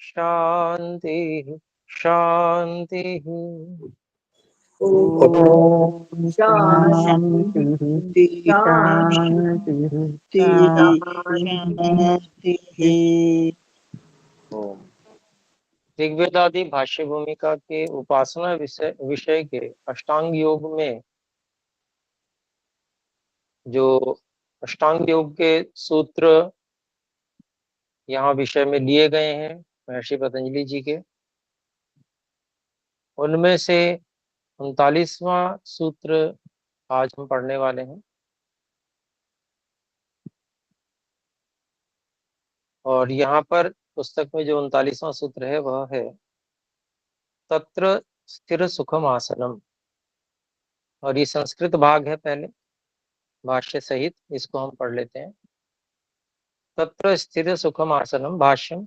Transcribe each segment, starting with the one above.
शांति शांति। ओम शांति शांति शांति शांति। ओम। ऋग्वेदादि भाष्य भूमिका के उपासना विषय विषय के अष्टांग योग में जो अष्टांग योग के सूत्र यहाँ विषय में लिए गए हैं महर्षि पतंजलि जी के, उनमें से 39वां सूत्र आज हम पढ़ने वाले हैं। और यहाँ पर पुस्तक में जो 39वां सूत्र है वह है तत्र स्थिर सुखम आसनम। और ये संस्कृत भाग है, पहले भाष्य सहित इसको हम पढ़ लेते हैं। तत्र स्थिर सुखम आसनम भाष्यम।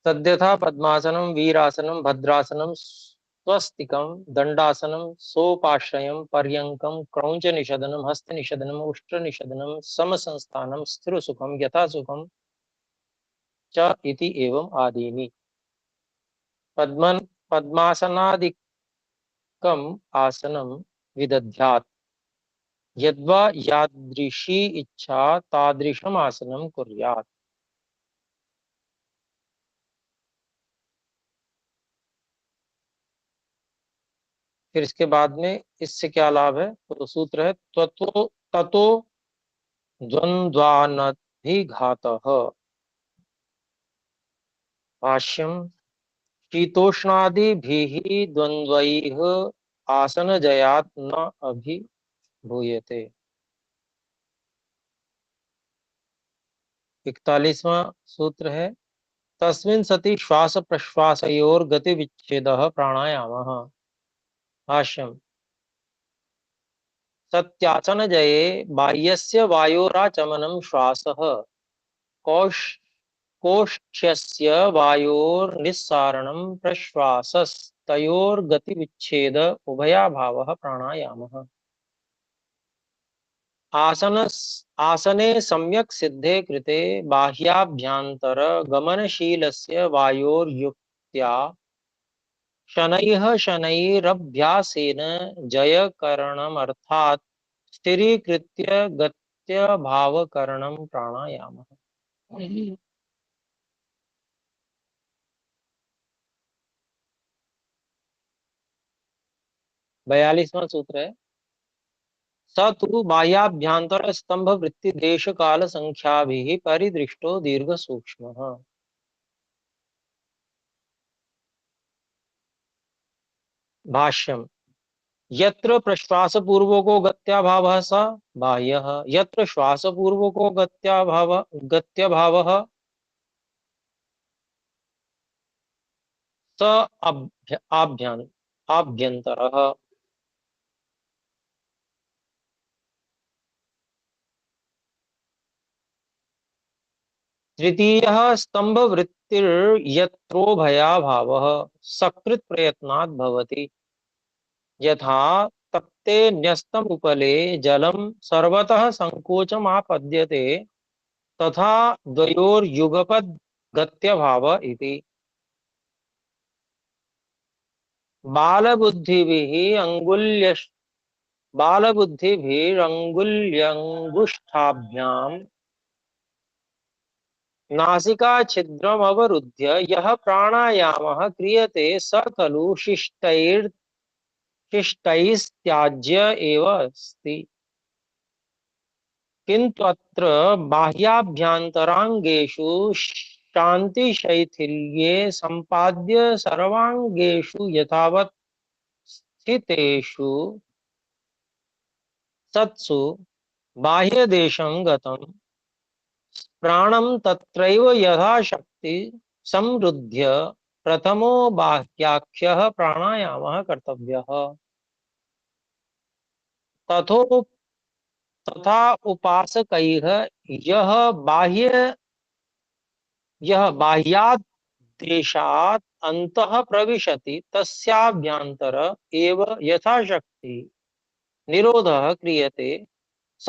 तद्यथा पद्मासनम वीरासनम भद्रासनम स्वस्तिकम दंडासनम सोपाश्रयम पर्यंकम क्रौंच निषदनम हस्त निषदनम उष्ट्र निषदनम सम संस्थानम स्थिर सुखम यथा सुखम च इति एवं आदीनि। पद्मन पद्मासनादिकम आसनम विदध्यात् यद्वा यादृशी इच्छा तादृशम आसनम कुर्यात्। फिर इसके बाद में इससे क्या लाभ है, तो सूत्र है ततो ततो द्वंद्वानभिघातः। भाष्यम। शीतोष्णादिभिः द्वंद्वैः आसनजयात् न अभिभूयते। 41वां सूत्र है तस्मिन् सति श्वास प्रश्वासयोर गति विच्छेदः प्राणायामः। भाष्यम। सत्यासनजये बाह्यस्य वायोराचमनं श्वासः कोश कोष्ठ्यस्य वायोर्निस्सारणं प्रश्वासस्तयोर्गतिविच्छेद उभयाभावः प्राणायामः। आसने सम्यक् सिद्धे कृते बाह्याभ्यंतर गमनशीलस्य वायोर्युक्त्या शनैः शनैरभ्यासेन जयकरणमर्थात् स्थिरीकृत्य गत्यभावकरणं प्राणायामः। 42वां सूत्र है स तु बाह्याभ्यंतर स्तंभ वृत्ति देश काल संख्याभिः परिदृष्टो दीर्घ सूक्ष्मः। भाष्यम। यत्र प्रश्वासपूर्वको गत्याभावः स बाह्यः यत्र श्वासपूर्वको गत्यभावः स आभ्यंतरः। तृतीयः स्तंभवृत्तिर्यत्रोभयाभावः सकृत् प्रयत्नात् भवति। यथा तप्ते न्यस्तम उपले जलम सर्वतः संकोचमापद्यते तथा द्वयोर्युगपद् गत्यभाव इति। बालबुद्धिभिः बालबुद्धिभिरंगुल्यंगुष्ठाभ्याम नासिका छिद्रमवरुध्य यः प्राणायामः क्रियते स खलु शिष्टैस्त्याज्य एव अस्ति। किन्तु अत्र बाह्याभ्यन्तरांगेषु शान्तिशैथिल्ये सम्पाद्य सर्वांगेषु यथावत् स्थितेषु सत्सु बाह्यदेशं गतं प्राणं तत्रैव यथाशक्ति संरुध्य प्रथमो बाह्याख्यः प्राणायामः कर्तव्यः। तथा उपासकैः यह बाह्यात् देशात् अन्तः प्रविशति तस्याभ्यंतर एव यथाशक्ति निरोधः क्रियते स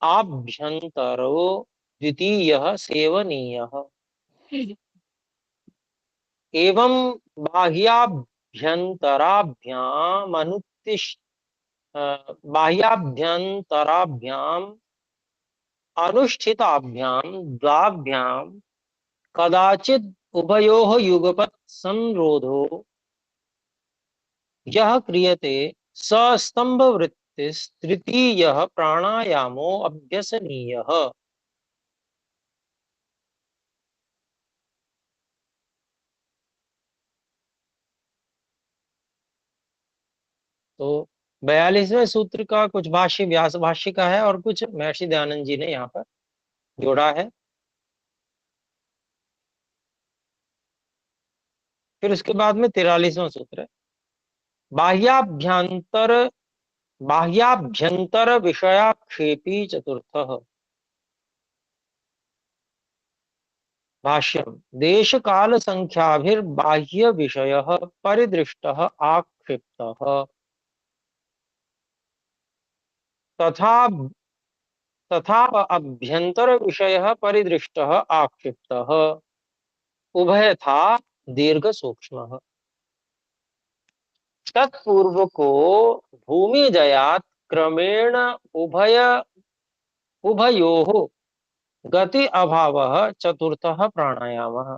आभ्यंतरो द्वितीयः सेवनीयः। एवं बाह्याभ्यंतराभ्याम अनुतिष्ठ बाह्याभ्यंतराभ्याम अनुष्ठिताभ्याम द्वाभ्याम कदाचित् उभयोः युगपत् संरोधो यह क्रियते स स्तंभ वृत्तिस् तृतीयः प्राणायामो अभ्यसनीयः। तो 42वें सूत्र का कुछ भाष्य व्यास भाष्य का है और कुछ महर्षि दयानंद जी ने यहाँ पर जोड़ा है। फिर उसके बाद में 43वां सूत्र है, बाह्याभ्यंतर बाह्याभ्यंतर विषयाक्षेपी चतुर्थः। भाष्यम देश काल संख्याभिर्बाह्य विषयः परिदृष्टः आक्षिप्तः तथा तथा अभ्यंतर विषयः परिदृष्टः आक्षिप्तः उभयथा दीर्घ सूक्ष्मः। तत्पूर्व को भूमि जयात क्रमेण उभय उभयोः गति अभावः चतुर्थः प्राणायामः।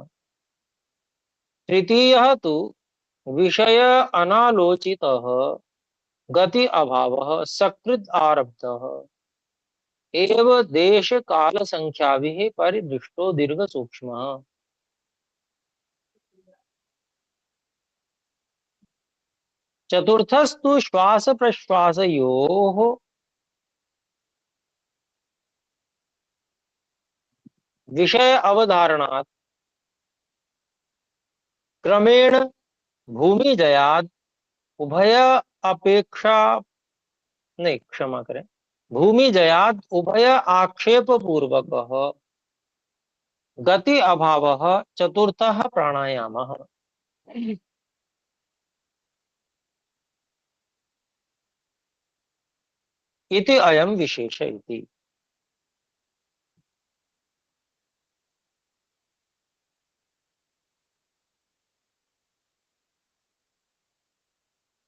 तृतीयः तु विषय अनालोचितः गति अभावः सकृत् आरब्धः एव देश काल संख्याभिः परिदृष्टो दीर्घ सूक्ष्मः। चतुर्थस्तु श्वास प्रश्वासयोः विषय अवधारणात् क्रमेण भूमि जयाद उभय अपेक्षा नहीं क्षमा करें भूमि जयाद उभय आक्षेप पूर्वक गति अभावः चतुर्थः प्राणायामः। इति अयम विशेष इति।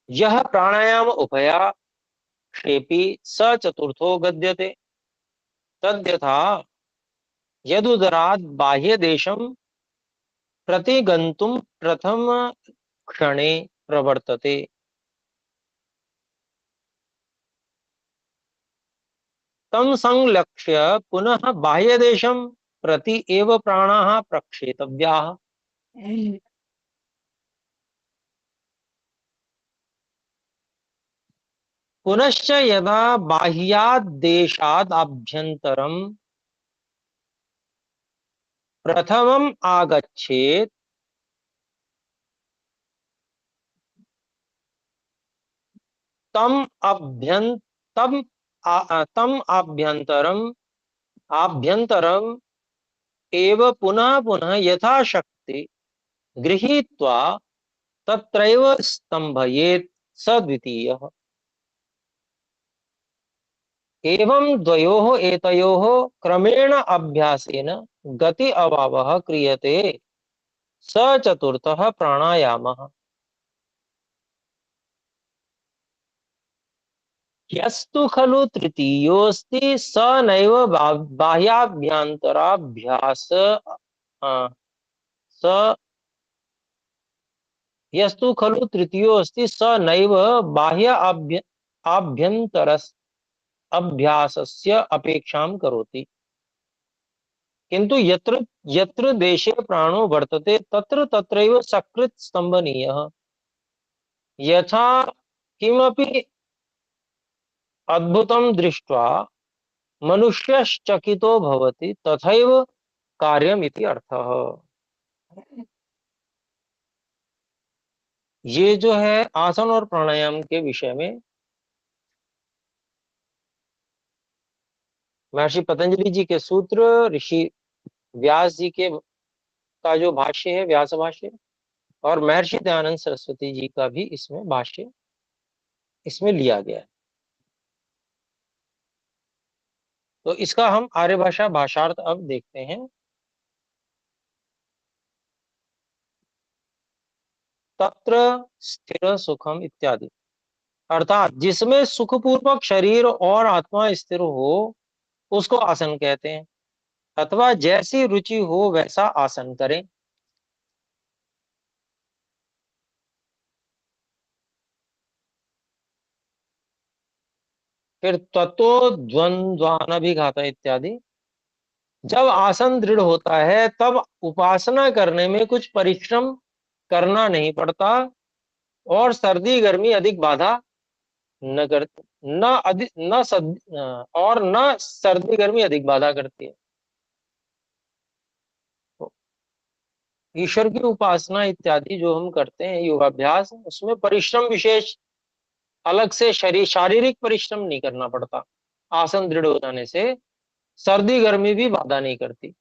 यह प्राणायाम उभयाक्षेपी स चतुर्थो गद्यते तद्यथा यदुदरात् बाह्य देशं प्रति गन्तुं प्रथम क्षणे प्रवर्तते तं संलक्ष्य पुनः बाह्य देशं प्रति एव प्राणाः प्रक्षेतव्याः। पुनश्च यदा बाह्याद्देशाद् आभ्यन्तरं प्रथमम् आगच्छेत् तम अभ्यं तम आभ्यन्तरम् एव पुनः पुनः यथाशक्ति गृहीत्वा तत्रैव स्तम्भयेत् स द्वितीयः। एवं द्वयोः एतयोः क्रमेण अभ्यासेन गति अभावः क्रियते स चतुर्थः प्राणायामः। यस्तु खलु तृतीयोऽस्ति स नैव बाह्याभ्यन्तराभ्यास स यस्तु खलु तृतीयोऽस्ति स नैव बाह्य आभ्यन्तरस् अभ्यासस्य अपेक्षां करोति किंतु यत्र यत्र देशे प्राणो वर्तते तत्र तत्रैव सकृत् स्तम्भनीयः। यथा किमपि अद्भुतं दृष्ट्वा मनुष्यश्चकितो भवति तथैव कार्यम इति अर्थः। ये जो है आसन और प्राणायाम के विषय में महर्षि पतंजलि जी के सूत्र, ऋषि व्यास जी के का जो भाष्य है व्यास भाष्य, और महर्षि दयानंद सरस्वती जी का भी इसमें भाष्य इसमें लिया गया है। तो इसका हम आर्य भाषा भाषार्थ अब देखते हैं। तत्र स्थिर सुखम इत्यादि। अर्थात जिसमें सुखपूर्वक शरीर और आत्मा स्थिर हो उसको आसन कहते हैं, अथवा जैसी रुचि हो वैसा आसन करें। फिर तत्व द्वंद्वानभिघात इत्यादि। जब आसन दृढ़ होता है तब उपासना करने में कुछ परिश्रम करना नहीं पड़ता, और सर्दी गर्मी अधिक बाधा न कर न अधिक न सद, और न सर्दी गर्मी अधिक बाधा करती है। तो ईश्वर की उपासना इत्यादि जो हम करते हैं योगाभ्यास, उसमें परिश्रम विशेष अलग से शरीर शारीरिक परिश्रम नहीं करना पड़ता। आसन दृढ़ हो जाने से सर्दी गर्मी भी बाधा नहीं करती।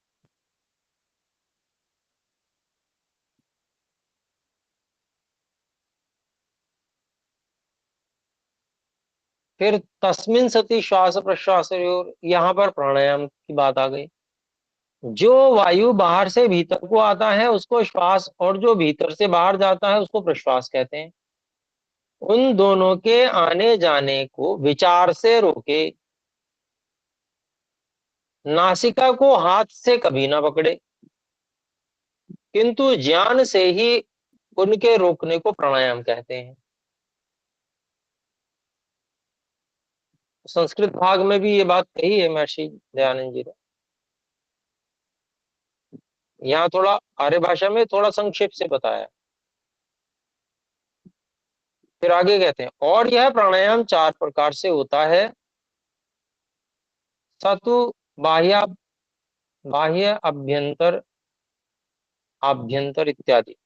फिर तस्मिन सती श्वास प्रश्वास, यहाँ पर प्राणायाम की बात आ गई। जो वायु बाहर से भीतर को आता है उसको श्वास, और जो भीतर से बाहर जाता है उसको प्रश्वास कहते हैं। उन दोनों के आने जाने को विचार से रोके, नासिका को हाथ से कभी ना पकड़े, किंतु ज्ञान से ही उनके रोकने को प्राणायाम कहते हैं। संस्कृत भाग में भी ये बात कही है महर्षि दयानंद जी ने। यहाँ थोड़ा आर्य भाषा में थोड़ा संक्षेप से बताया। फिर आगे कहते हैं, और यह प्राणायाम 4 प्रकार से होता है। सतु बाह्य बाह्य अभ्यंतर आभ्यंतर इत्यादि।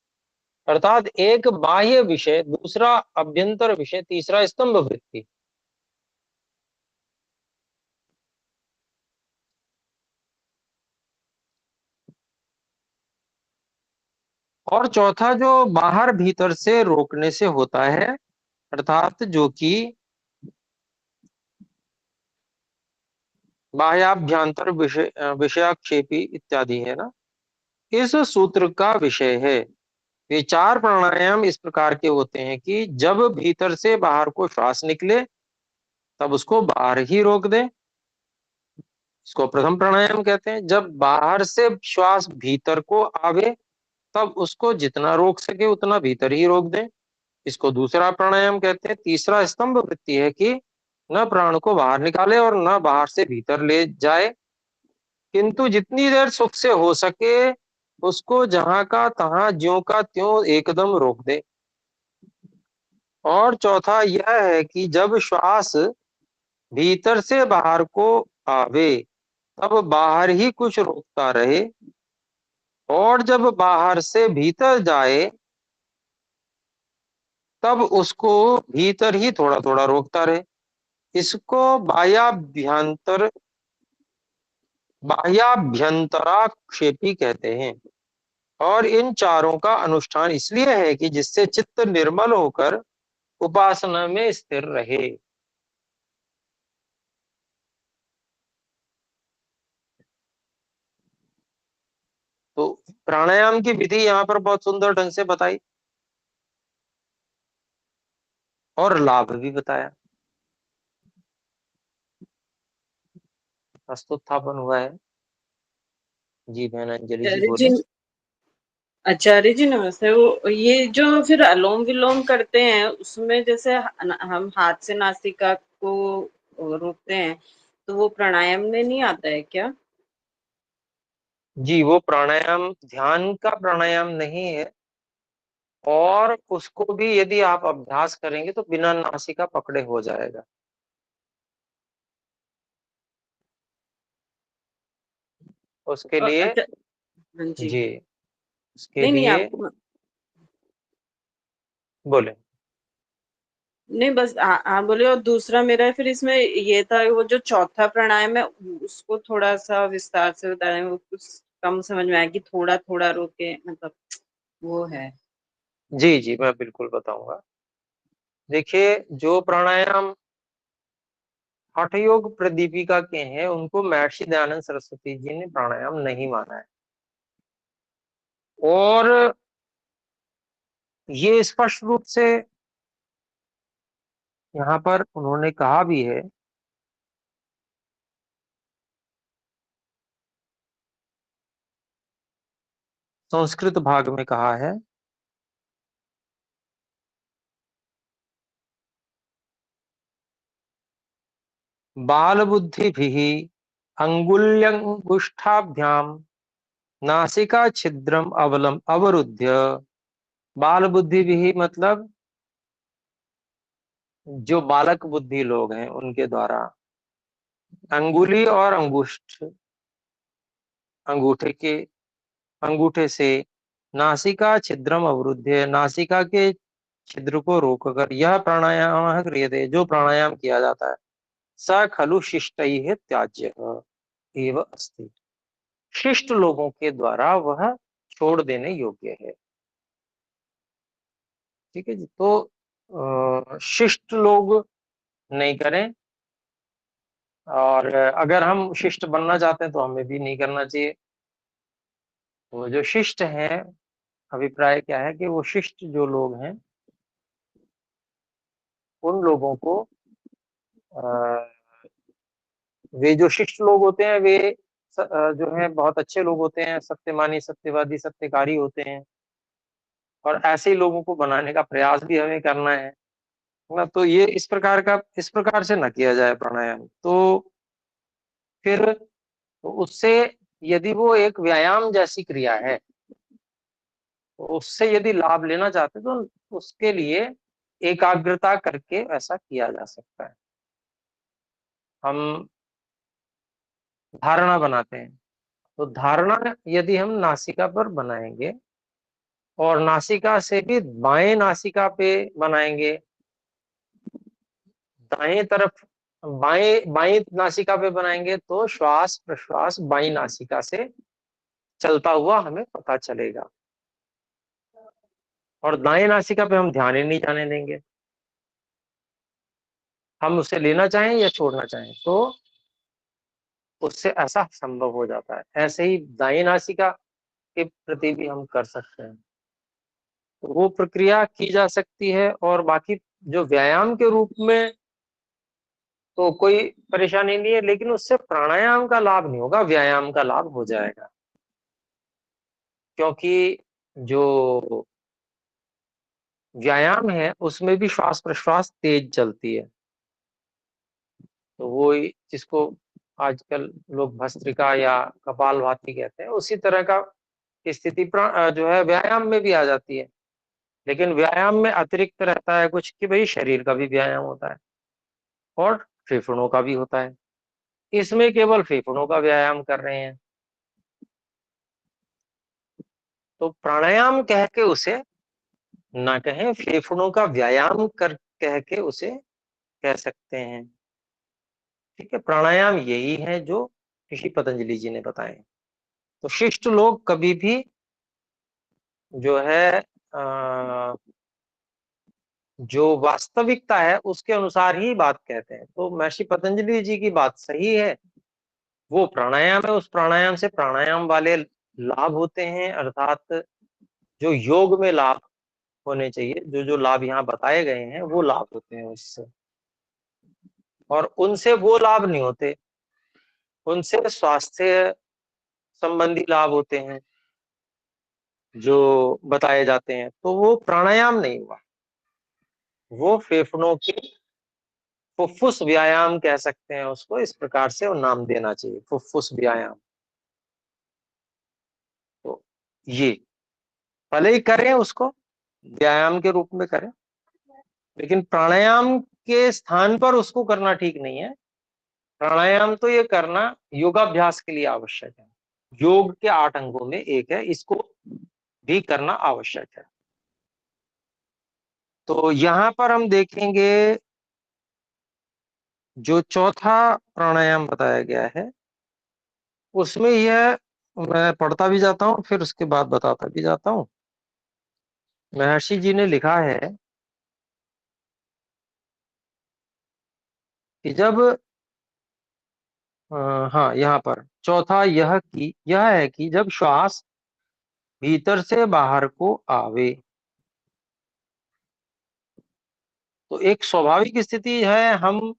अर्थात एक बाह्य विषय, दूसरा अभ्यंतर विषय, तीसरा स्तंभ वृत्ति। और चौथा जो बाहर भीतर से रोकने से होता है, अर्थात जो कि बाह्याभ्यंतर विषयाक्षेपी इत्यादि है ना, इस सूत्र का विषय है। ये 4 प्राणायाम इस प्रकार के होते हैं कि जब भीतर से बाहर को श्वास निकले तब उसको बाहर ही रोक दें, इसको प्रथम प्राणायाम कहते हैं। जब बाहर से श्वास भीतर को आवे तब उसको जितना रोक सके उतना भीतर ही रोक दें, इसको दूसरा प्राणायाम कहते हैं। तीसरा स्तंभ वृत्ति है कि न प्राण को बाहर निकाले और न बाहर से भीतर ले जाए, किंतु जितनी देर सुख से हो सके उसको जहां का तहां ज्यों का त्यों एकदम रोक दे। और चौथा यह है कि जब श्वास भीतर से बाहर को आवे तब बाहर ही कुछ रोकता रहे, और जब बाहर से भीतर जाए तब उसको भीतर ही थोड़ा थोड़ा रोकता रहे। इसको बाह्याभ्यंतराक्षेपी कहते हैं। और इन चारों का अनुष्ठान इसलिए है कि जिससे चित्त निर्मल होकर उपासना में स्थिर रहे। तो प्राणायाम की विधि यहाँ पर बहुत सुंदर ढंग से बताई और लाभ भी बताया। हस्तोत्थापन हुआ है। जी बहन अंजलि जी आचार्य जी, बोले। आचार्य जी नमस्ते। वो ये जो फिर अलोम विलोम करते हैं उसमें जैसे हम हाथ से नासिका को रोकते हैं, तो वो प्राणायाम में नहीं आता है क्या? जी वो प्राणायाम ध्यान का प्राणायाम नहीं है, और उसको भी यदि आप अभ्यास करेंगे तो बिना नासिका पकड़े हो जाएगा। उसके लिए अच्छा, हाँ जी। जी उसके नहीं नहीं, लिए आपको बोले। नहीं, बस हाँ हाँ बोले। और दूसरा मेरा फिर इसमें ये था, वो जो चौथा प्राणायाम है उसको थोड़ा सा विस्तार से बताएं। वो कुछ कम समझ में आया कि थोड़ा थोड़ा रोके, मतलब वो है। जी जी मैं बिल्कुल बताऊंगा। देखिए जो प्राणायाम हठ योग प्रदीपिका के हैं उनको महर्षि दयानंद सरस्वती जी ने प्राणायाम नहीं माना है। और ये स्पष्ट रूप से यहाँ पर उन्होंने कहा भी है, संस्कृत भाग में कहा है, बाल बुद्धि भी अंगुल्यंगुष्ठाभ्याम नासिका छिद्रम अवलम अवरुद्ध। बाल बुद्धि भी मतलब जो बालक बुद्धि लोग हैं उनके द्वारा अंगुली और अंगुष्ठ, अंगूठे के अंगूठे से नासिका छिद्रम अवरुद्ध, नासिका के छिद्र को रोककर यह प्राणायाम क्रियते, जो प्राणायाम किया जाता है, स खलु शिष्टैः त्याज्य एव अस्ति, शिष्ट लोगों के द्वारा वह छोड़ देने योग्य है। ठीक है जी। तो शिष्ट लोग नहीं करें, और अगर हम शिष्ट बनना चाहते हैं तो हमें भी नहीं करना चाहिए। तो जो शिष्ट हैं, अभिप्राय क्या है कि वो शिष्ट जो लोग हैं उन लोगों को वे जो शिष्ट लोग होते हैं वे जो है बहुत अच्छे लोग होते हैं, सत्यमानी, सत्यवादी, सत्यकारी होते हैं, और ऐसे ही लोगों को बनाने का प्रयास भी हमें करना है ना। तो ये इस प्रकार से न किया जाए प्राणायाम। तो फिर तो उससे, यदि वो एक व्यायाम जैसी क्रिया है तो उससे यदि लाभ लेना चाहते तो उसके लिए एकाग्रता करके ऐसा किया जा सकता है। हम धारणा बनाते हैं, तो धारणा यदि हम नासिका पर बनाएंगे और नासिका से भी बाएं नासिका पे बनाएंगे, दाएं तरफ बाएं बाएं नासिका पे बनाएंगे तो श्वास प्रश्वास बाईं नासिका से चलता हुआ हमें पता चलेगा, और दाएं नासिका पे हम ध्यान ही नहीं जाने देंगे। हम उसे लेना चाहें या छोड़ना चाहें तो उससे ऐसा संभव हो जाता है। ऐसे ही दाएं नासिका के प्रति भी हम कर सकते हैं, तो वो प्रक्रिया की जा सकती है। और बाकी जो व्यायाम के रूप में तो कोई परेशानी नहीं है, लेकिन उससे प्राणायाम का लाभ नहीं होगा, व्यायाम का लाभ हो जाएगा। क्योंकि जो व्यायाम है उसमें भी श्वास प्रश्वास तेज चलती है, तो वो जिसको आजकल लोग भस्त्रिका या कपालभाति कहते हैं, उसी तरह का स्थिति जो है व्यायाम में भी आ जाती है। लेकिन व्यायाम में अतिरिक्त रहता है कुछ कि भाई शरीर का भी व्यायाम होता है और फेफड़ों का भी होता है। इसमें केवल फेफड़ों का व्यायाम कर रहे हैं, तो प्राणायाम कह के उसे ना कहें, फेफड़ों का व्यायाम कर कह के उसे कह सकते हैं। ठीक है, प्राणायाम यही है जो ऋषि पतंजलि जी ने बताए। तो शिष्ट लोग कभी भी जो है जो वास्तविकता है उसके अनुसार ही बात कहते हैं। तो महर्षि पतंजलि जी की बात सही है, वो प्राणायाम है, उस प्राणायाम से प्राणायाम वाले लाभ होते हैं, अर्थात जो योग में लाभ होने चाहिए, जो जो लाभ यहाँ बताए गए हैं वो लाभ होते हैं उससे, और उनसे वो लाभ नहीं होते, उनसे स्वास्थ्य संबंधी लाभ होते हैं जो बताए जाते हैं। तो वो प्राणायाम नहीं हुआ, वो फेफड़ों के फुफ्फुस व्यायाम कह सकते हैं उसको, इस प्रकार से वो नाम देना चाहिए, फुफ्फुस व्यायाम। तो ये भले ही करें, उसको व्यायाम के रूप में करें, लेकिन प्राणायाम के स्थान पर उसको करना ठीक नहीं है। प्राणायाम तो ये करना योगाभ्यास के लिए आवश्यक है, योग के 8 अंगों में एक है, इसको भी करना आवश्यक है। तो यहाँ पर हम देखेंगे जो चौथा प्राणायाम बताया गया है उसमें यह, मैं पढ़ता भी जाता हूँ फिर उसके बाद बताता भी जाता हूँ। महर्षि जी ने लिखा है कि जब हाँ, यहाँ पर चौथा यह है कि जब श्वास भीतर से बाहर को आवे तो एक स्वाभाविक स्थिति है, हम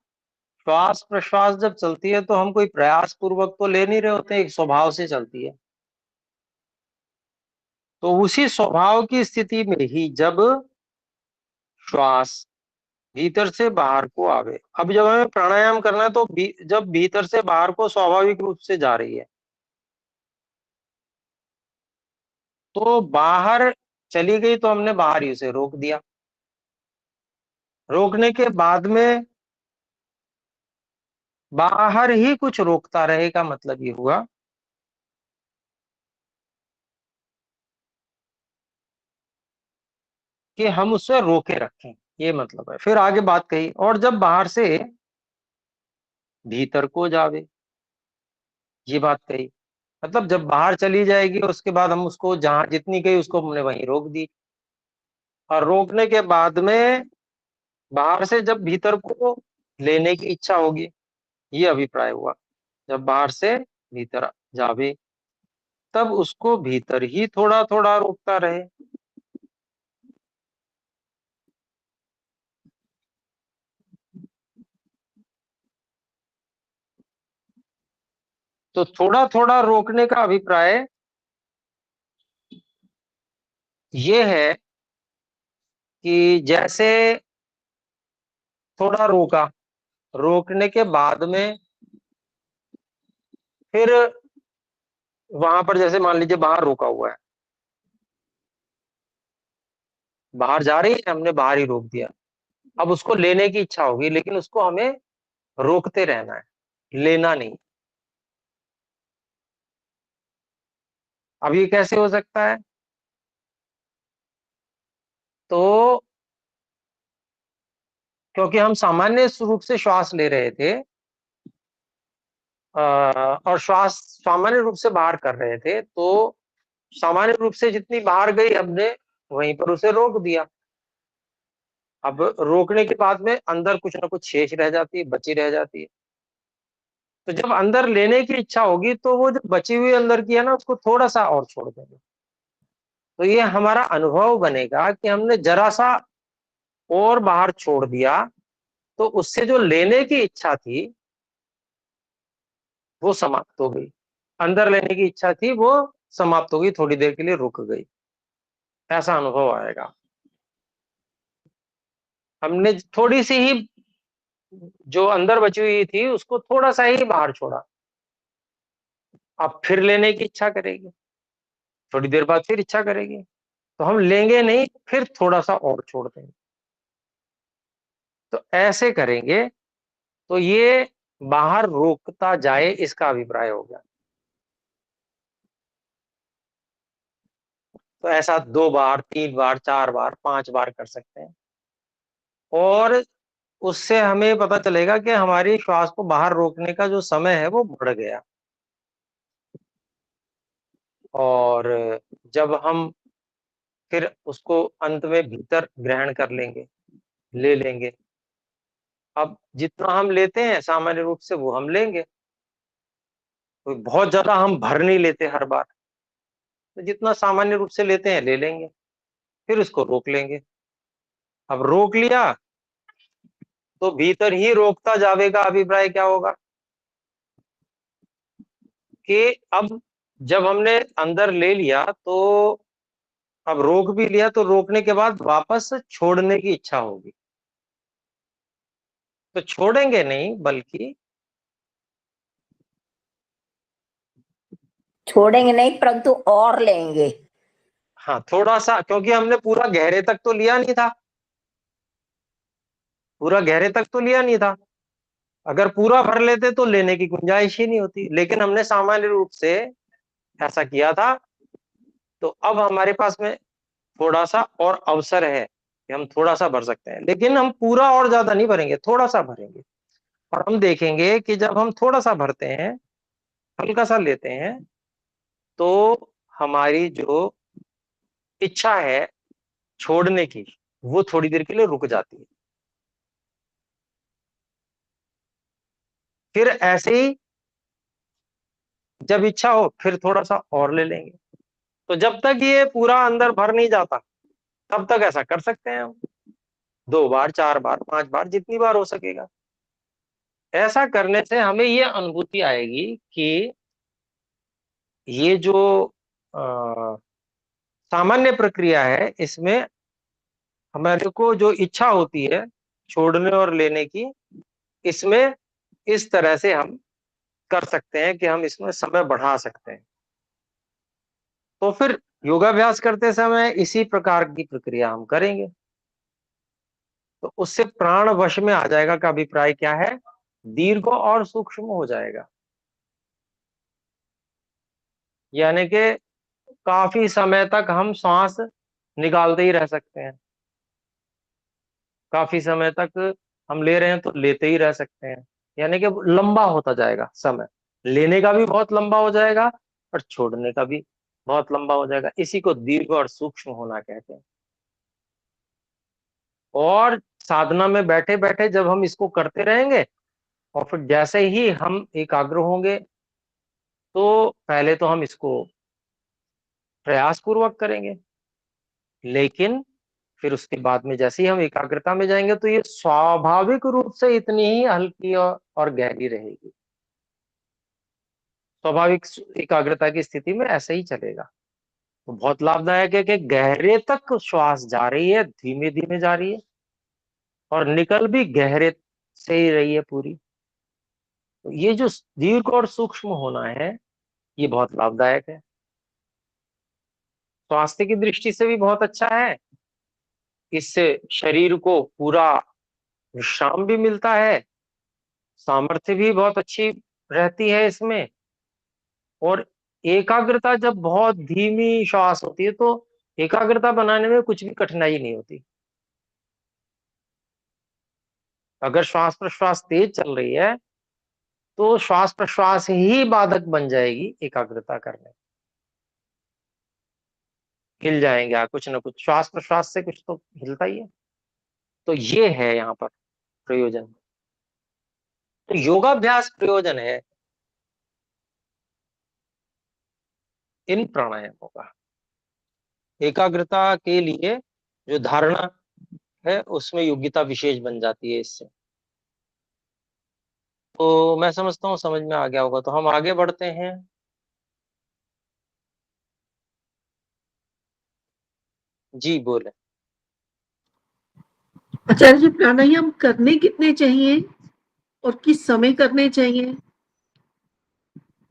श्वास प्रश्वास जब चलती है तो हम कोई प्रयास पूर्वक तो ले नहीं रहे होते, एक स्वभाव से चलती है। तो उसी स्वभाव की स्थिति में ही जब श्वास भीतर से बाहर को आवे, अब जब हमें प्राणायाम करना है तो जब भीतर से बाहर को स्वाभाविक रूप से जा रही है, तो बाहर चली गई तो हमने बाहर ही उसे रोक दिया। रोकने के बाद में बाहर ही कुछ रोकता रहेगा, मतलब ये हुआ कि हम उसे रोके रखें, ये मतलब है। फिर आगे बात कही, और जब बाहर से भीतर को जावे, ये बात कही, मतलब जब बाहर चली जाएगी उसके बाद हम उसको जहां जितनी गई उसको हमने वहीं रोक दी, और रोकने के बाद में बाहर से जब भीतर को लेने की इच्छा होगी, ये अभिप्राय हुआ। जब बाहर से भीतर जावे तब उसको भीतर ही थोड़ा थोड़ा रोकता रहे। तो थोड़ा थोड़ा रोकने का अभिप्राय ये है कि जैसे थोड़ा रोका, रोकने के बाद में फिर वहां पर जैसे मान लीजिए बाहर रोका हुआ है, बाहर जा रही है, हमने बाहर ही रोक दिया। अब उसको लेने की इच्छा होगी, लेकिन उसको हमें रोकते रहना है, लेना नहीं। अब ये कैसे हो सकता है? तो क्योंकि हम सामान्य रूप से श्वास ले रहे थे, और श्वास सामान्य रूप से बाहर कर रहे थे, तो सामान्य रूप से जितनी बाहर गई हमने वहीं पर उसे रोक दिया। अब रोकने के बाद में अंदर कुछ ना कुछ शेष रह जाती है, बची रह जाती है। तो जब अंदर लेने की इच्छा होगी तो वो जो बची हुई अंदर की है ना, उसको थोड़ा सा और छोड़ देंगे। तो ये हमारा अनुभव बनेगा कि हमने जरा सा और बाहर छोड़ दिया, तो उससे जो लेने की इच्छा थी वो समाप्त हो गई। अंदर लेने की इच्छा थी वो समाप्त हो गई, थोड़ी देर के लिए रुक गई, ऐसा अनुभव आएगा। हमने थोड़ी सी ही जो अंदर बची हुई थी उसको थोड़ा सा ही बाहर छोड़ा, अब फिर लेने की इच्छा करेगी, थोड़ी देर बाद फिर इच्छा करेगी, तो हम लेंगे नहीं, फिर थोड़ा सा और छोड़ देंगे। तो ऐसे करेंगे तो ये बाहर रोकता जाए, इसका अभिप्राय हो गया। तो ऐसा 2 बार, 3 बार, 4 बार, 5 बार कर सकते हैं, और उससे हमें पता चलेगा कि हमारी श्वास को बाहर रोकने का जो समय है वो बढ़ गया। और जब हम फिर उसको अंत में भीतर ग्रहण कर लेंगे, ले लेंगे। अब जितना हम लेते हैं सामान्य रूप से वो हम लेंगे, तो बहुत ज्यादा हम भर नहीं लेते हर बार, तो जितना सामान्य रूप से लेते हैं ले लेंगे, फिर उसको रोक लेंगे। अब रोक लिया तो भीतर ही रोकता जावे का अभिप्राय क्या होगा कि अब जब हमने अंदर ले लिया तो अब रोक भी लिया, तो रोकने के बाद वापस छोड़ने की इच्छा होगी, तो छोड़ेंगे नहीं बल्कि छोड़ेंगे नहीं परंतु और लेंगे। हाँ थोड़ा सा, क्योंकि हमने पूरा गहरे तक तो लिया नहीं था, पूरा गहरे तक तो लिया नहीं था। अगर पूरा भर लेते तो लेने की गुंजाइश ही नहीं होती, लेकिन हमने सामान्य रूप से ऐसा किया था, तो अब हमारे पास में थोड़ा सा और अवसर है कि हम थोड़ा सा भर सकते हैं, लेकिन हम पूरा और ज्यादा नहीं भरेंगे, थोड़ा सा भरेंगे। और हम देखेंगे कि जब हम थोड़ा सा भरते हैं, हल्का सा लेते हैं, तो हमारी जो इच्छा है छोड़ने की वो थोड़ी देर के लिए रुक जाती है। फिर ऐसे ही जब इच्छा हो फिर थोड़ा सा और ले लेंगे। तो जब तक ये पूरा अंदर भर नहीं जाता तब तक ऐसा कर सकते हैं हम। 2 बार, 4 बार, 5 बार, जितनी बार हो सकेगा। ऐसा करने से हमें ये अनुभूति आएगी कि ये जो अ, सामान्य प्रक्रिया है, इसमें हमारे को जो इच्छा होती है छोड़ने और लेने की, इसमें इस तरह से हम कर सकते हैं कि हम इसमें समय बढ़ा सकते हैं। तो फिर योगाभ्यास करते समय इसी प्रकार की प्रक्रिया हम करेंगे। तो उससे प्राण वश में आ जाएगा का अभिप्राय क्या है? दीर्घ और सूक्ष्म हो जाएगा। यानी कि काफी समय तक हम श्वास निकालते ही रह सकते हैं। काफी समय तक हम ले रहे हैं तो लेते ही रह सकते हैं। यानी कि लंबा होता जाएगा समय। लेने का भी बहुत लंबा हो जाएगा और छोड़ने का भी बहुत लंबा हो जाएगा। इसी को दीर्घ और सूक्ष्म होना कहते हैं। और साधना में बैठे बैठे जब हम इसको करते रहेंगे और फिर जैसे ही हम एकाग्र होंगे, तो पहले तो हम इसको प्रयास पूर्वक करेंगे, लेकिन फिर उसके बाद में जैसे ही हम एकाग्रता में जाएंगे तो ये स्वाभाविक रूप से इतनी ही हल्की और गहरी रहेगी। स्वाभाविक एकाग्रता की स्थिति में ऐसे ही चलेगा। तो बहुत लाभदायक है कि गहरे तक श्वास जा रही है, धीमे धीमे जा रही है और निकल भी गहरे से ही रही है पूरी। तो ये जो दीर्घ और सूक्ष्म होना है, ये बहुत लाभदायक है। स्वास्थ्य की दृष्टि से भी बहुत अच्छा है। इससे शरीर को पूरा विश्राम भी मिलता है, सामर्थ्य भी बहुत अच्छी रहती है इसमें। और एकाग्रता जब बहुत धीमी श्वास होती है तो एकाग्रता बनाने में कुछ भी कठिनाई नहीं होती। अगर श्वास प्रश्वास तेज चल रही है तो श्वास प्रश्वास ही बाधक बन जाएगी एकाग्रता करने। हिल जाएंगे कुछ ना कुछ, श्वास प्रश्वास से कुछ तो हिलता ही है। तो ये है यहाँ पर प्रयोजन। तो योगाभ्यास प्रयोजन है इन प्राणायामों का। एकाग्रता के लिए जो धारणा है उसमें योग्यता विशेष बन जाती है इससे। तो मैं समझता हूँ समझ में आ गया होगा, तो हम आगे बढ़ते हैं। जी बोले। आचार्य जी, प्राणायाम करने कितने चाहिए और किस समय करने चाहिए?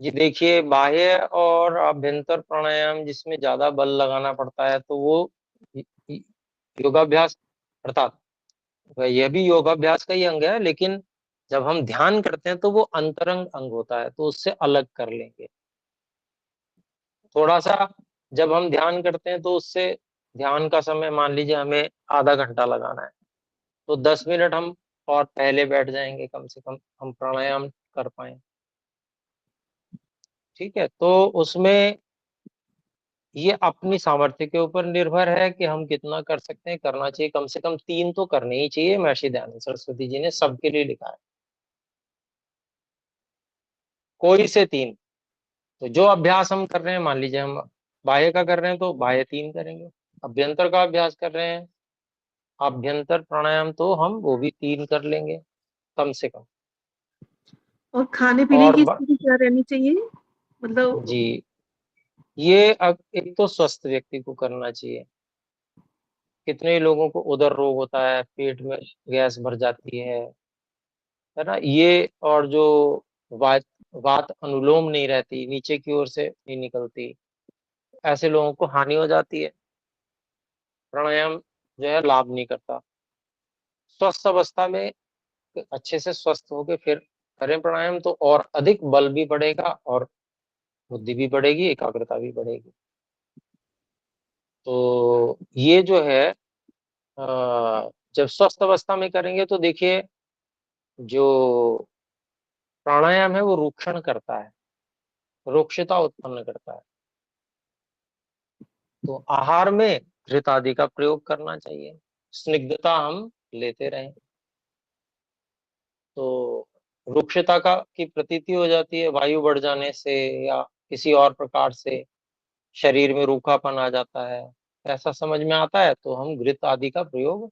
जी देखिए, बाह्य और आभ्यंतर प्राणायाम जिसमें ज्यादा बल लगाना पड़ता है तो वो योगाभ्यास, अर्थात यह भी योगाभ्यास का ही अंग है, लेकिन जब हम ध्यान करते हैं तो वो अंतरंग अंग होता है, तो उससे अलग कर लेंगे थोड़ा सा। जब हम ध्यान करते हैं तो उससे ध्यान का समय मान लीजिए हमें आधा घंटा लगाना है, तो 10 मिनट हम और पहले बैठ जाएंगे, कम से कम हम प्राणायाम कर पाए। ठीक है, तो उसमें ये अपनी सामर्थ्य के ऊपर निर्भर है कि हम कितना कर सकते हैं। करना चाहिए कम से कम 3 तो करने ही चाहिए। महर्षि दयानंद सरस्वती जी ने सबके लिए लिखा है, कोई से 3। तो जो अभ्यास हम कर रहे हैं, मान लीजिए हम बाह्य का कर रहे हैं तो बाह्य 3 करेंगे। अभ्यंतर का अभ्यास कर रहे हैं, अभ्यंतर प्राणायाम तो हम वो भी 3 कर लेंगे कम से कम। और खाने पीने और की स्थिति क्या रहनी चाहिए? मतलब जी, ये अब एक तो स्वस्थ व्यक्ति को करना चाहिए। कितने ही लोगों को उदर रोग होता है, पेट में गैस भर जाती है ना, ये और जो वात वात अनुलोम नहीं रहती, नीचे की ओर से नहीं निकलती, ऐसे लोगों को हानि हो जाती है। प्राणायाम जो है लाभ नहीं करता। स्वस्थ अवस्था में अच्छे से स्वस्थ होके फिर करें प्राणायाम तो और अधिक बल भी बढ़ेगा और बुद्धि भी बढ़ेगी, एकाग्रता भी बढ़ेगी। तो ये जो है जब स्वस्थ अवस्था में करेंगे तो देखिए, जो प्राणायाम है वो रोक्षण करता है, रोक्षता उत्पन्न करता है। तो आहार में घृत आदि का प्रयोग करना चाहिए, स्निग्धता हम लेते रहें तो रुक्षता का की प्रतीति हो जाती है। वायु बढ़ जाने से या किसी और प्रकार से शरीर में रूखापन आ जाता है, ऐसा समझ में आता है तो हम घृत आदि का प्रयोग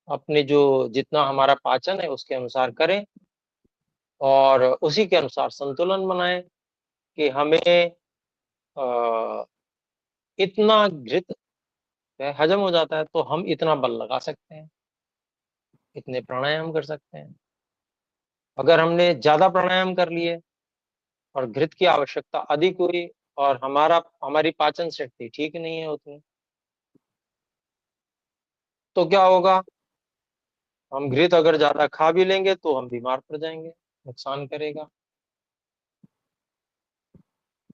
अपने जो जितना हमारा पाचन है उसके अनुसार करें और उसी के अनुसार संतुलन बनाएं कि हमें इतना घृत हजम हो जाता है तो हम इतना बल लगा सकते हैं, इतने प्राणायाम कर सकते हैं। अगर हमने ज्यादा प्राणायाम कर लिए और घृत की आवश्यकता अधिक हुई और हमारी पाचन शक्ति ठीक नहीं है उतनी, तो क्या होगा? हम घृत अगर ज्यादा खा भी लेंगे तो हम बीमार पड़ जाएंगे, नुकसान करेगा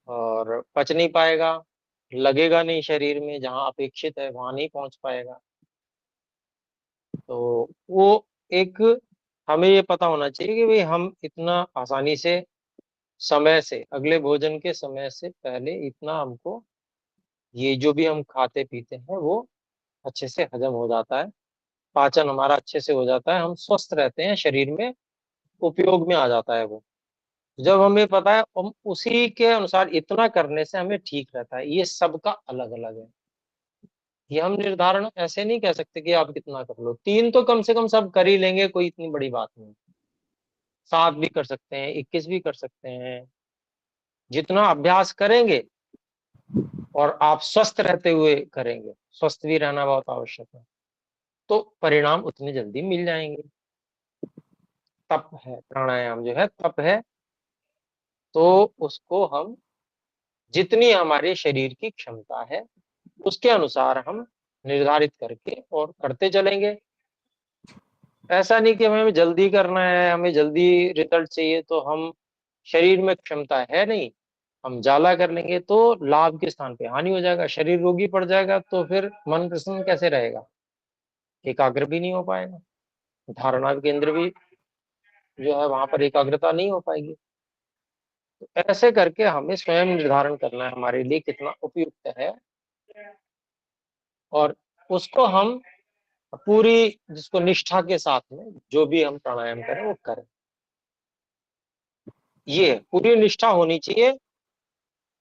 और पच नहीं पाएगा, लगेगा नहीं शरीर में, जहां अपेक्षित है वहां नहीं पहुंच पाएगा। तो वो एक हमें ये पता होना चाहिए कि भाई हम इतना आसानी से समय से अगले भोजन के समय से पहले इतना हमको ये जो भी हम खाते पीते हैं वो अच्छे से हजम हो जाता है, पाचन हमारा अच्छे से हो जाता है, हम स्वस्थ रहते हैं, शरीर में उपयोग में आ जाता है वो। जब हमें पता है हम उसी के अनुसार इतना करने से हमें ठीक रहता है। ये सबका अलग अलग है, ये हम निर्धारण ऐसे नहीं कह सकते कि आप कितना कर लो। 3 तो कम से कम सब कर ही लेंगे, कोई इतनी बड़ी बात नहीं। 7 भी कर सकते हैं, 21 भी कर सकते हैं। जितना अभ्यास करेंगे और आप स्वस्थ रहते हुए करेंगे, स्वस्थ भी रहना बहुत आवश्यक है, तो परिणाम उतने जल्दी मिल जाएंगे। तप है, प्राणायाम जो है तप है, तो उसको हम जितनी हमारे शरीर की क्षमता है उसके अनुसार हम निर्धारित करके और करते चलेंगे। ऐसा नहीं कि हमें जल्दी करना है, हमें जल्दी रिजल्ट चाहिए, तो हम शरीर में क्षमता है नहीं, हम ज्यादा कर लेंगे तो लाभ के स्थान पे हानि हो जाएगा, शरीर रोगी पड़ जाएगा, तो फिर मन प्रसन्न कैसे रहेगा, एकाग्र भी नहीं हो पाएगा, धारणा केंद्र भी जो है वहां पर एकाग्रता नहीं हो पाएगी। तो ऐसे करके हमें स्वयं निर्धारण करना है हमारे लिए कितना उपयुक्त है, और उसको हम पूरी जिसको निष्ठा के साथ में जो भी हम प्राणायाम करें वो करें। ये पूरी निष्ठा होनी चाहिए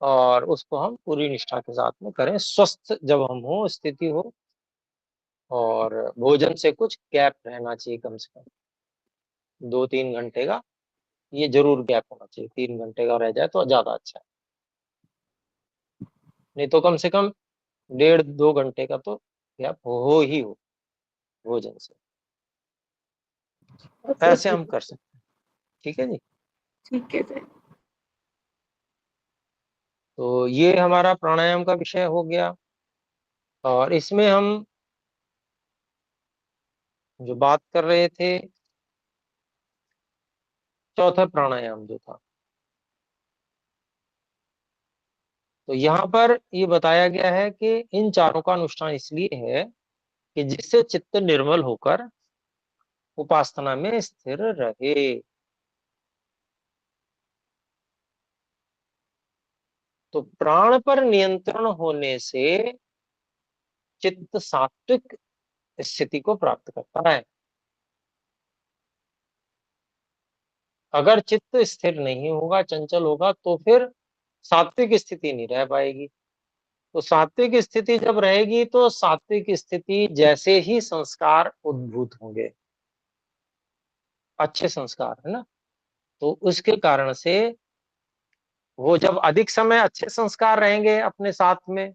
और उसको हम पूरी निष्ठा के साथ में करें, स्वस्थ जब हम हो स्थिति हो, और भोजन से कुछ गैप रहना चाहिए, कम से कम 2-3 घंटे का ये जरूर गैप होना चाहिए। 3 घंटे का रह जाए तो ज्यादा अच्छा है, नहीं तो कम से कम 1.5-2 घंटे का तो गैप हो ही हो भोजन से। ऐसे हम कर सकते हैं, ठीक है जी। ठीक है सर। तो ये हमारा प्राणायाम का विषय हो गया, और इसमें हम जो बात कर रहे थे चौथा प्राणायाम जो था, तो यहाँ पर ये बताया गया है कि इन चारों का अनुष्ठान इसलिए है कि जिससे चित्त निर्मल होकर उपासना में स्थिर रहे। तो प्राण पर नियंत्रण होने से चित्त सात्विक स्थिति को प्राप्त करता है। अगर चित्त स्थिर नहीं होगा, चंचल होगा, तो फिर सात्विक स्थिति नहीं रह पाएगी। तो सात्विक स्थिति जब रहेगी तो सात्विक स्थिति जैसे ही संस्कार उद्भूत होंगे, अच्छे संस्कार है ना, तो उसके कारण से वो जब अधिक समय अच्छे संस्कार रहेंगे अपने साथ में,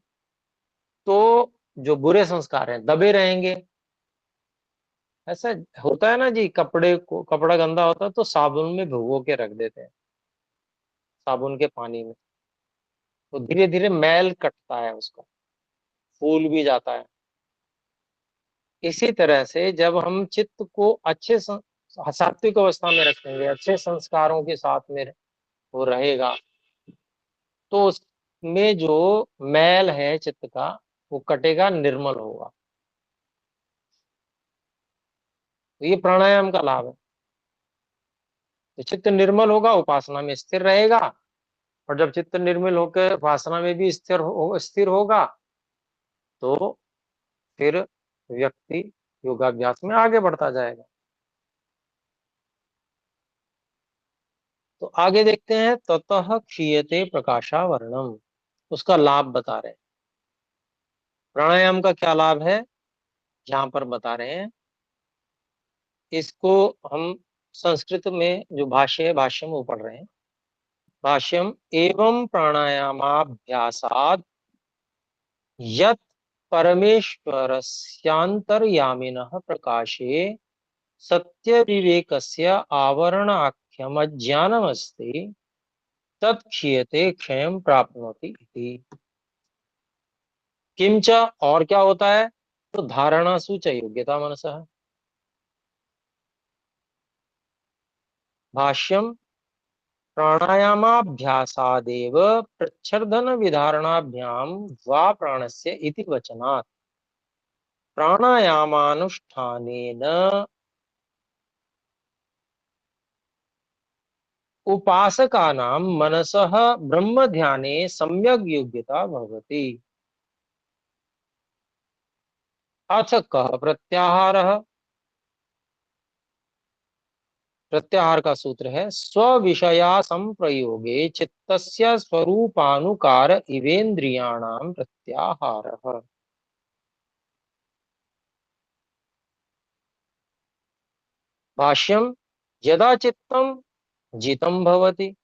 तो जो बुरे संस्कार हैं दबे रहेंगे। ऐसा होता है ना जी, कपड़ा गंदा होता है तो साबुन में भिगो के रख देते हैं, साबुन के पानी में, तो धीरे धीरे मैल कटता है उसका, फूल भी जाता है। इसी तरह से जब हम चित्त को सात्विक अवस्था में रखेंगे, अच्छे संस्कारों के साथ में वो रहेगा, तो उसमें जो मैल है चित्त का वो कटेगा, निर्मल होगा। तो ये प्राणायाम का लाभ है। तो चित्त निर्मल होगा, उपासना में स्थिर रहेगा, और जब चित्त निर्मल होकर उपासना में भी स्थिर होगा, तो फिर व्यक्ति योगाभ्यास में आगे बढ़ता जाएगा। तो आगे देखते हैं, ततः क्षीयते प्रकाशावरणम, उसका लाभ बता रहे हैं। प्राणायाम का क्या लाभ है यहाँ पर बता रहे हैं इसको हम संस्कृत में जो भाष्य है, भाष्य में वो पढ़ रहे हैं। भाष्यम एवं प्राणायामाभ्यासात् यत् परमेश्वरस्यान्तर्यामिनः प्रकाशे सत्यविवेकस्य आवरणाख्यमज्ञानमस्ति तत् क्षीयते क्षयं प्राप्नोति इति। किंच, और क्या होता है, तो धारणासु च योग्यता मनसः। भाष्यम प्राणायामाभ्यासादेव प्रच्छर्दन विधारणाभ्याम वा प्राणस्य इति वचनात् प्राणायामानुष्ठानेन उपासकानां मनसः ब्रह्मध्याने सम्यग् योग्यता भवति। अथ कः प्रत्याहारः, प्रत्याहार का सूत्र है स्विषया संप्रयोगे चित्तस्य स्वरूपानुकार इवेन्द्रियाणां प्रत्याहारः। भाष्यम यदा चित्तं जितं भवति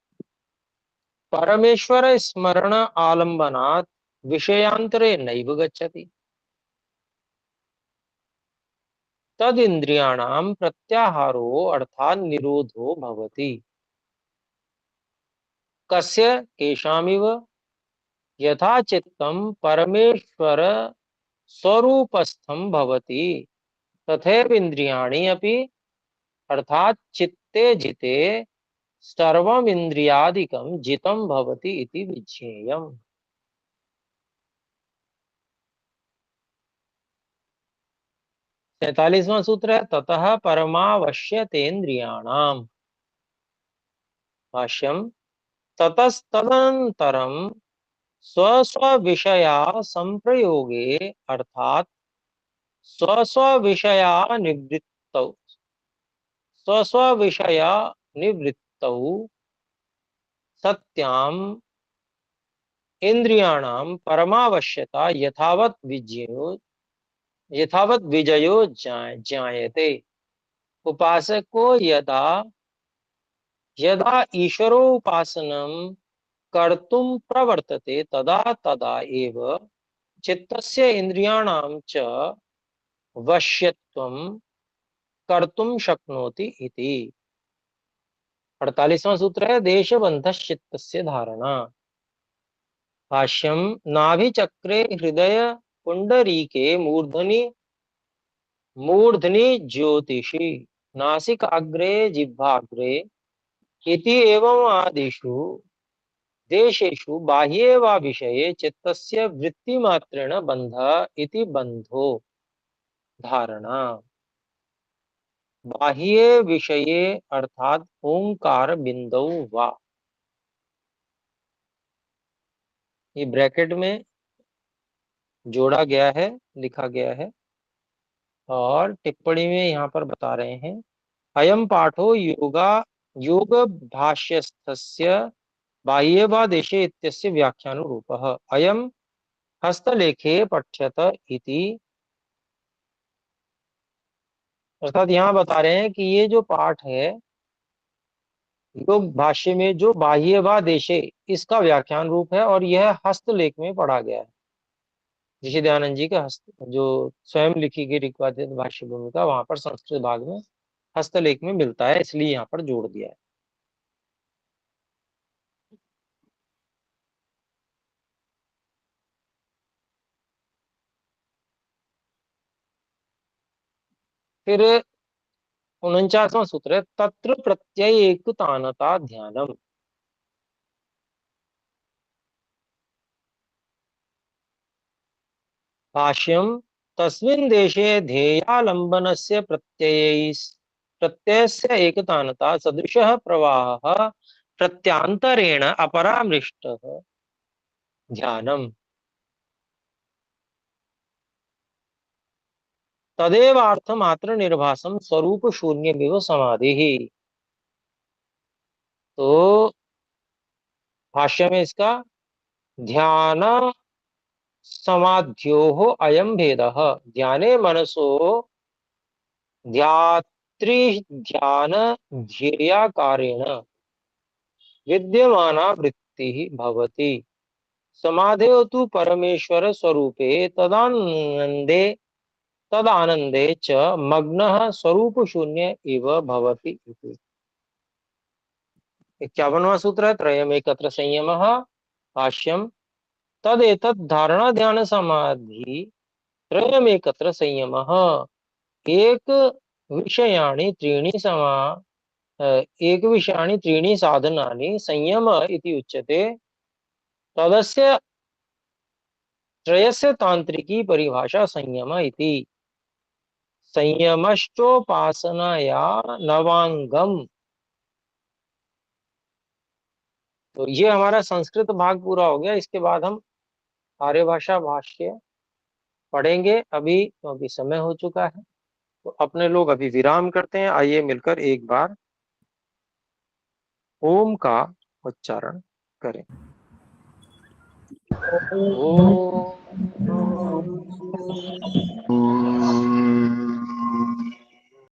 परमेश्वर स्मरण आलम्बनात् विषयांतरे नैव गच्छति तद इंद्रियाणां प्रत्याहारो अर्थात निरोधो भवति। कस्य, केषामिव, यथा चित्तं परमेश्वर स्वरूपस्थं भवति तथैव इंद्रियाणि अपि अर्थात चित्ते जिते सर्वम् इंद्रियादिकं जितं भवति इति विज्ञेयम्। 43वां सूत्र है ततः परमावश्यतेन्द्रियाणाम्। भाष्यम ततस्तदनन्तरं स्वस्वविषया संप्रयोगे अर्थात स्वस्वविषया निवृत्तौ स्वस्वविषया निवृत्तौ सत्याम इंद्रियाणां परमावश्यता यथावत विजयो जायते। उपासको यदा यदा ईश्वरोपासनं कर्तुं प्रवर्तते तदा तदा एव चित्तस्य इंद्रियाणां च वश्यत्वं कर्तुं शक्नोति इति। 48वां सूत्र है देशबन्धश्चित्तस्य धारणा। भाष्यम नाभिचक्रे हृदय पुंडरीके मूर्धनि ज्योतिषि नासिकाग्रे जिह्वाग्रे इति एवं आदिषु देशेषु बाह्ये वा विषये चित्तस्य वृत्तिमात्रेण बंध इति बंधो धारणा। बाह्ये विषये अर्थात ओंकार बिंदौ वा, ये ब्रैकेट में जोड़ा गया है, लिखा गया है और टिप्पणी में यहाँ पर बता रहे हैं अयम पाठो योग भाष्यस्थस्य बाह्ये वा देशे इत्यस्य व्याख्यानुरूपः अयम हस्तलेखे पठ्यत इति। अर्थात यहाँ बता रहे हैं कि ये जो पाठ है योग भाष्य में जो बाह्य व देशे इसका व्याख्यान रूप है और यह हस्तलेख में पढ़ा गया है। ऋषि दयानंद जी का हस्त जो स्वयं लिखी गई ऋग्वेद भाष्य भूमिका वहां पर संस्कृत भाग में हस्तलेख में मिलता है, इसलिए यहाँ पर जोड़ दिया है। फिर 49वां सूत्र है तत्र प्रत्यय एकतानता ध्यानम। भाष्यम तस्मिन् देशे ध्येयालंबनस्य प्रत्ययस्य एकतानता सदृशः प्रवाहः प्रत्यांतरेण अपरामृष्टः ध्यानम तदेवार्थमात्र निर्भासम स्वरूप शून्यमेव समाधिः। तो भाष्य में इसका ध्यान समाध्योः अयं भेदः ध्याने मनसो ध्यात्यात्मविषयकत्वात् मैत्री ध्यान ध्येयाकारेण विद्यमाना वृत्ति भवति। समाधेः तु परमेश्वर स्वरूपे तदानंदे च मग्नः स्वरूप शून्य इव भवति इति। 51वां सूत्र है त्रयमेकत्र संयमः। भाष्यम तदेतत् धारणा ध्यान समाधि त्रयमेकत्र संयमः एक विषयाणि त्रीणि साधनानि संयम इति उच्यते। तदस्य त्रयस्य तांत्रिकी परिभाषा संयम इति। संयमश्चोपासनाया नवांगम। तो ये हमारा संस्कृत भाग पूरा हो गया। इसके बाद हम आर्यभाषा भाष्य पढ़ेंगे अभी, क्योंकि समय हो चुका है। तो अपने लोग अभी विराम करते हैं। आइए मिलकर एक बार ओम का उच्चारण करें। ओम